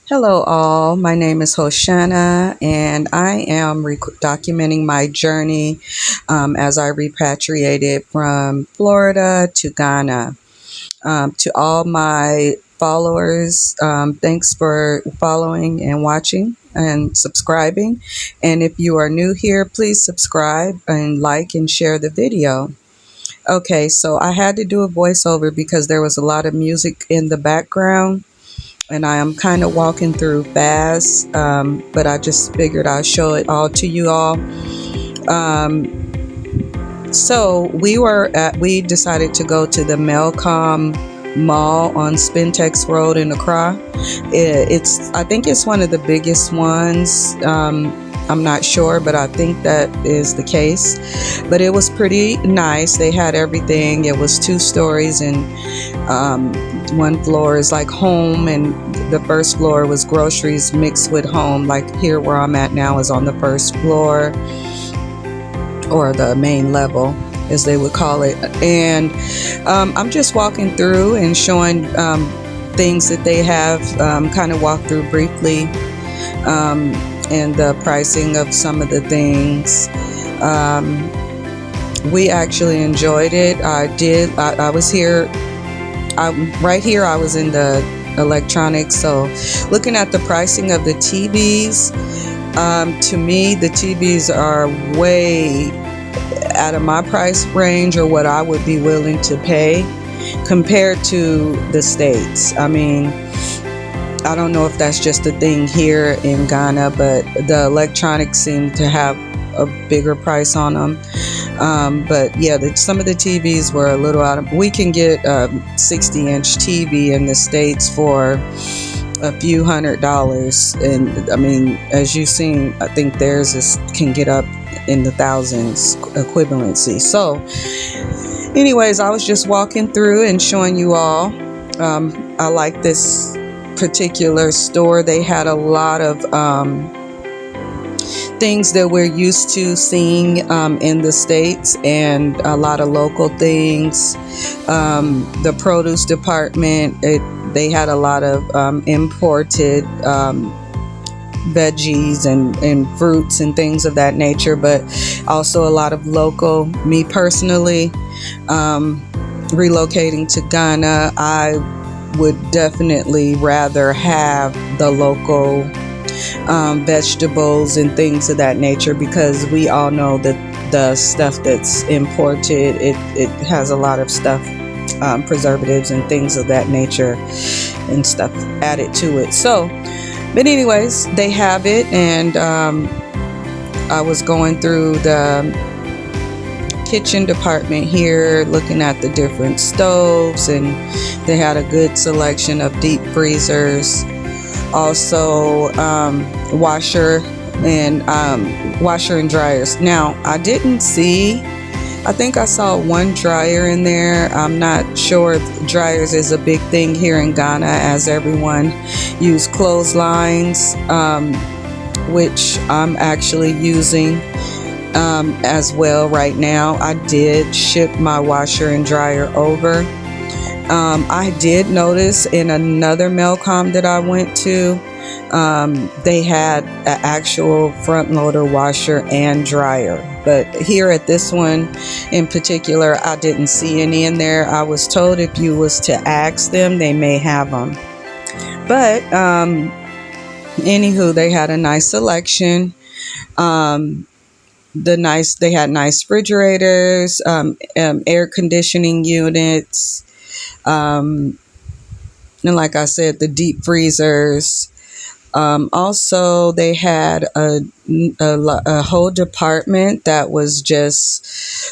Hello, all. My name is Hoshana, and I am documenting my journey as I repatriated from Florida to Ghana. To all my followers, thanks for following and watching and subscribing. And if you are new here, please subscribe and like and share the video. Okay, so I had to do a voiceover because there was a lot of music in the background and I am kind of walking through fast, but I just figured I'd show it all to you all. So we decided to go to the Melcom Mall on Spintex Road in Accra. I think it's one of the biggest ones. I'm not sure, but I think that is the case. But it was pretty nice. They had everything. It was 2 stories, and one floor is like home, and the first floor was groceries mixed with home. Like here where I'm at now is on the first floor, or the main level as they would call it. And I'm just walking through and showing things that they have, kind of walk through briefly, and the pricing of some of the things. We actually enjoyed it. I was here, right here I was in the electronics, so looking at the pricing of the TVs, to me the TVs are way out of my price range, or what I would be willing to pay compared to the States. I mean, I don't know if that's just a thing here in Ghana, but the electronics seem to have a bigger price on them. But yeah, some of the TVs were a little out of. We can get a 60-inch TV in the States for a few $100s, and I mean, as you've seen, I think theirs can get up in the thousands equivalency. So anyways, I was just walking through and showing you all. I like this particular store. They had a lot of things that we're used to seeing in the States, and a lot of local things. The produce department, they had a lot of imported veggies and fruits and things of that nature, but also a lot of local. Me personally, relocating to Ghana, I would definitely rather have the local vegetables and things of that nature, because we all know that the stuff that's imported, it has a lot of stuff, preservatives and things of that nature and stuff added to it. So but anyways, they have it, and I was going through the kitchen department here, looking at the different stoves, and they had a good selection of deep freezers. Also, washer and dryers. Now, I think I saw one dryer in there. I'm not sure if dryers is a big thing here in Ghana, as everyone use clotheslines, which I'm actually using as well right now. I did ship my washer and dryer over. I did notice in another Melcom that I went to, they had an actual front loader washer and dryer, but here at this one in particular, I didn't see any in there. I was told if you was to ask them, they may have them. But anywho, they had a nice selection. They had nice refrigerators, air conditioning units, and like I said, the deep freezers. Also, they had a whole department that was just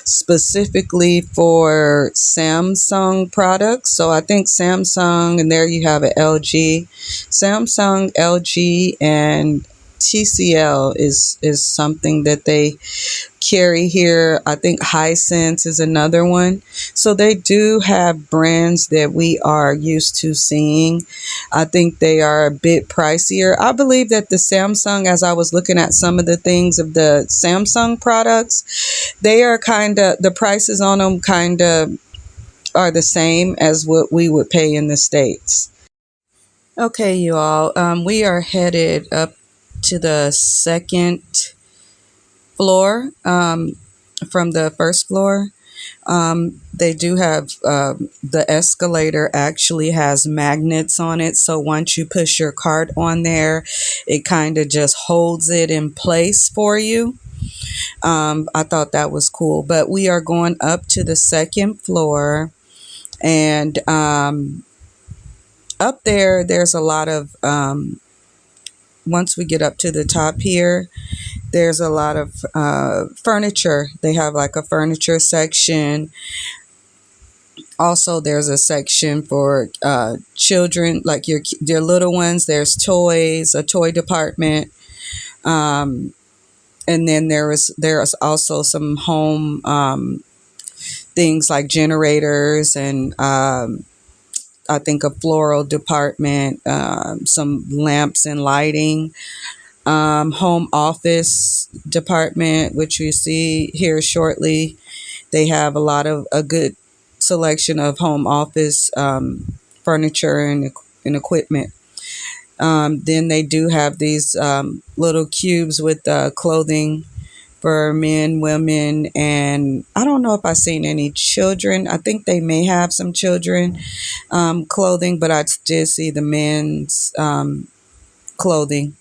specifically for Samsung products. So I think Samsung, and there you have an LG. Samsung, LG, and TCL is something that they carry here. I think Hisense is another one. So they do have brands that we are used to seeing. I think they are a bit pricier. I believe that the Samsung, as I was looking at some of the things of the Samsung products, they are the prices on them are the same as what we would pay in the States. Okay, you all. We are headed up to the second floor from the first floor. They do have the escalator actually has magnets on it. So once you push your cart on there, it kind of just holds it in place for you. I thought that was cool. But we are going up to the second floor. And up there, there's a lot of, once we get up to the top here, there's a lot of furniture. They have like a furniture section. Also, there's a section for children, like your little ones. There's toys, a toy department, and then there's also some home things like generators and I think a floral department, some lamps and lighting, home office department, which you see here shortly. They have a good selection of home office furniture and equipment. Then they do have these little cubes with clothing for men, women, and I don't know if I've seen any children. I think they may have some children clothing, but I did see the men's clothing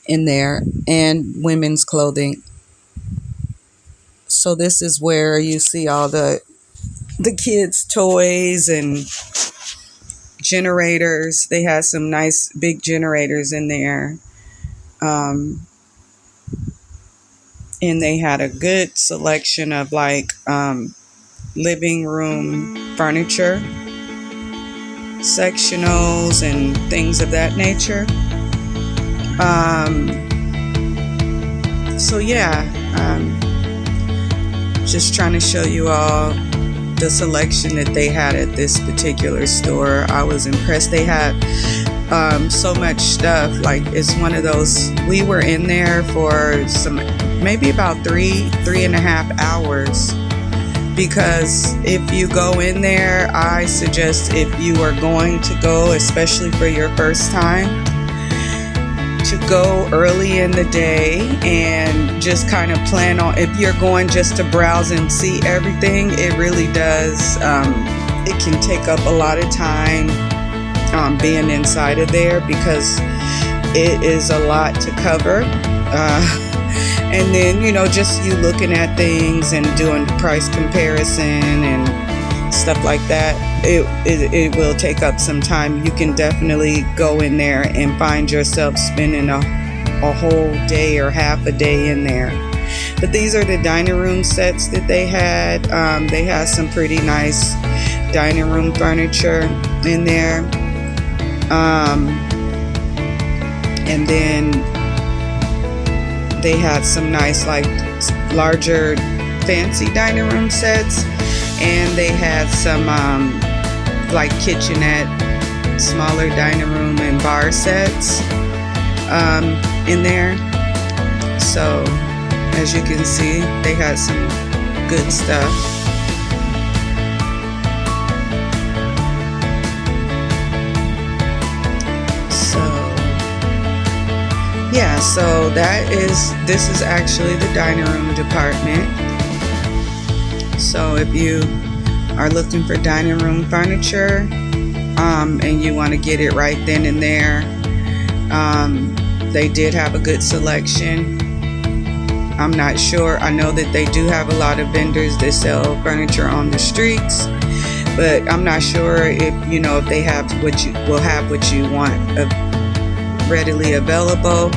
in there and women's clothing. So this is where you see all the kids' toys and generators. They had some nice big generators in there. And they had a good selection of like living room furniture, sectionals, and things of that nature. So yeah, just trying to show you all the selection that they had at this particular store. I was impressed. They had so much stuff. Like, it's one of those, we were in there for maybe about 3.5 hours, because if you go in there, I suggest, if you are going to go, especially for your first time, to go early in the day and just kind of plan on, if you're going just to browse and see everything, it really does, it can take up a lot of time being inside of there, because it is a lot to cover. And then, just you looking at things and doing the price comparison and stuff like that, it will take up some time. You can definitely go in there and find yourself spending a whole day or half a day in there. But these are the dining room sets that they had. They had some pretty nice dining room furniture in there. And then they had some nice, like, larger fancy dining room sets, and they had some like kitchenette, smaller dining room and bar sets in there. So as you can see, they had some good stuff. Yeah, so this is actually the dining room department. So if you are looking for dining room furniture and you want to get it right then and there, they did have a good selection. I'm not sure. I know that they do have a lot of vendors that sell furniture on the streets, but I'm not sure if they have what you want readily available,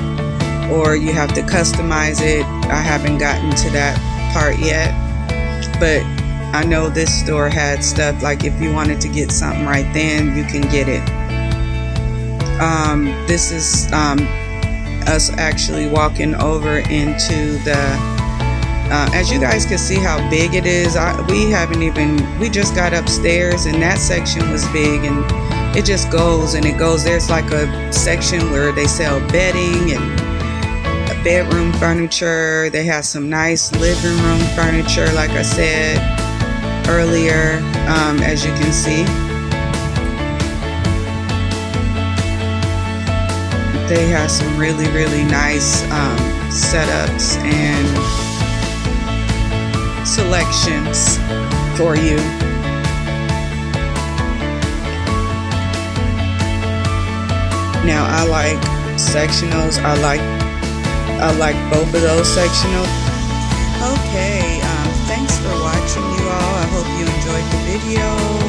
or you have to customize it. I haven't gotten to that part yet, but I know this store had stuff like if you wanted to get something right then, you can get it. This is us actually walking over into the as you guys can see how big it is. We just got upstairs, and that section was big, and it just goes and it goes. There's like a section where they sell bedding and bedroom furniture. They have some nice living room furniture, like I said earlier, as you can see. They have some really, really nice setups and selections for you. Now I like sectionals. I like both of those sectionals. Okay, thanks for watching, you all. I hope you enjoyed the video.